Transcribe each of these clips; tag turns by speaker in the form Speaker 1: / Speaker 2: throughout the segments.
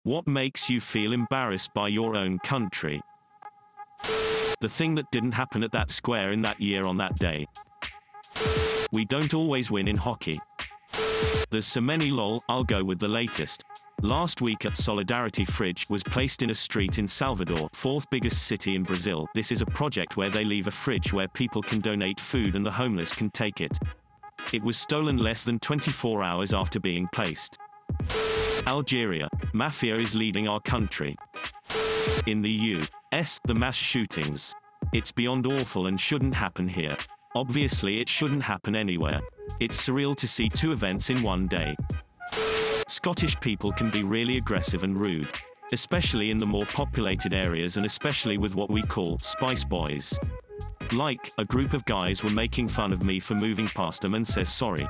Speaker 1: What makes you feel embarrassed by your own country? The thing that didn't happen at that square in that year on that day. We don't always win in hockey. There's so many lol, I'll go with the latest. Last week a Solidarity fridge was placed in a street in Salvador, fourth biggest city in Brazil. This is a project where they leave a fridge where people can donate food and the homeless can take it. It was stolen less than 24 hours after being placed. Algeria. Mafia is leading our country. In the U.S., the mass shootings. It's beyond awful and shouldn't happen here. Obviously it shouldn't happen anywhere. It's surreal to see two events in one day. Scottish people can be really aggressive and rude. Especially in the more populated areas and especially with what we call Spice Boys. Like, a group of guys were making fun of me for moving past them and says sorry.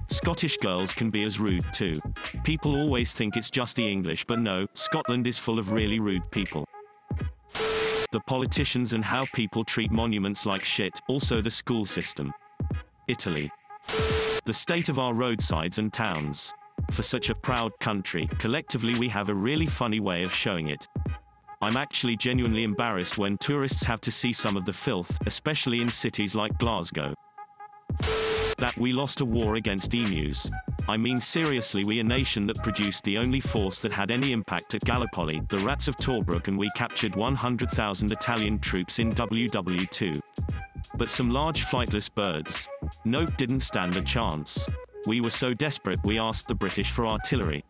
Speaker 1: Scottish girls can be as rude too. People always think it's just the English, but no, Scotland is full of really rude people. The politicians and how people treat monuments like shit, also the school system. Italy. The state of our roadsides and towns. For such a proud country, collectively we have a really funny way of showing it. I'm actually genuinely embarrassed when tourists have to see some of the filth, especially in cities like Glasgow. That we lost a war against emus. I mean seriously, we a nation that produced the only force that had any impact at Gallipoli, the Rats of Tobruk, and we captured 100,000 Italian troops in WW2. But some large flightless birds. Nope, didn't stand a chance. We were so desperate we asked the British for artillery.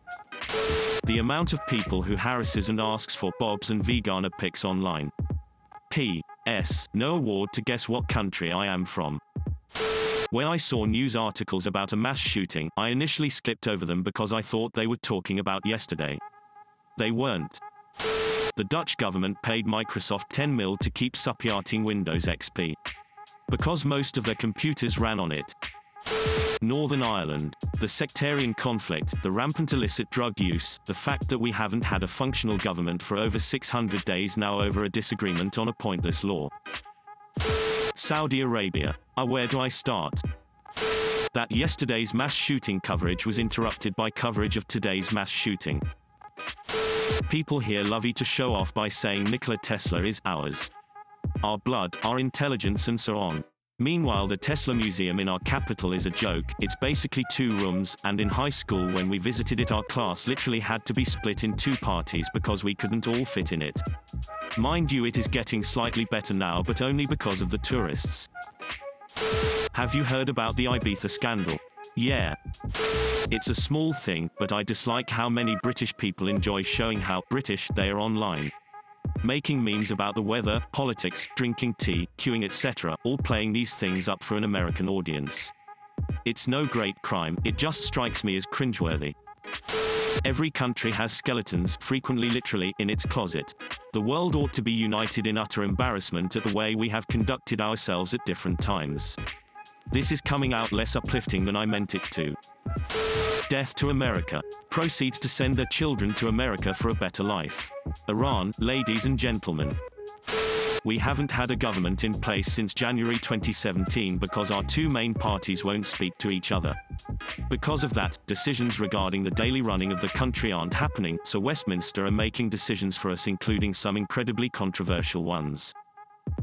Speaker 1: The amount of people who harasses and asks for bobs and vegana pics online. P.S. No award to guess what country I am from. When I saw news articles about a mass shooting, I initially skipped over them because I thought they were talking about yesterday. They weren't. The Dutch government paid Microsoft 10 mil to keep supporting Windows XP. Because most of their computers ran on it. Northern Ireland. The sectarian conflict, the rampant illicit drug use, the fact that we haven't had a functional government for over 600 days now over a disagreement on a pointless law. Saudi Arabia. Where do I start? That yesterday's mass shooting coverage was interrupted by coverage of today's mass shooting. People here love to show off by saying Nikola Tesla is ours. Our blood, our intelligence and so on. Meanwhile the Tesla Museum in our capital is a joke. It's basically 2 rooms, and in high school when we visited it our class literally had to be split in 2 parties because we couldn't all fit in it. Mind you, it is getting slightly better now, but only because of the tourists. Have you heard about the Ibiza scandal? Yeah. It's a small thing, but I dislike how many British people enjoy showing how British they are online. Making memes about the weather, politics, drinking tea, queuing etc., all playing these things up for an American audience. It's no great crime, it just strikes me as cringeworthy. Every country has skeletons, frequently literally, in its closet. The world ought to be united in utter embarrassment at the way we have conducted ourselves at different times. This is coming out less uplifting than I meant it to. Death to America. Proceeds to send their children to America for a better life. Iran, ladies and gentlemen. We haven't had a government in place since January 2017 because our 2 main parties won't speak to each other. Because of that, decisions regarding the daily running of the country aren't happening, so Westminster are making decisions for us, including some incredibly controversial ones.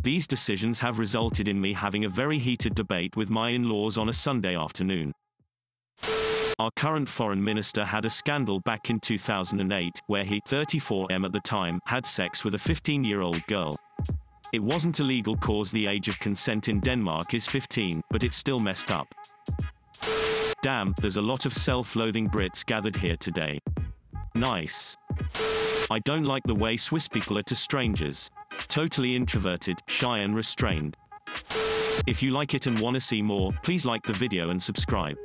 Speaker 1: These decisions have resulted in me having a very heated debate with my in-laws on a Sunday afternoon. Our current foreign minister had a scandal back in 2008, where he, 34M at the time, had sex with a 15-year-old girl. It wasn't illegal cause the age of consent in Denmark is 15, but it's still messed up. Damn, there's a lot of self-loathing Brits gathered here today. Nice. I don't like the way Swiss people are to strangers. Totally introverted, shy and restrained. If you like it and want to see more, please like the video and subscribe.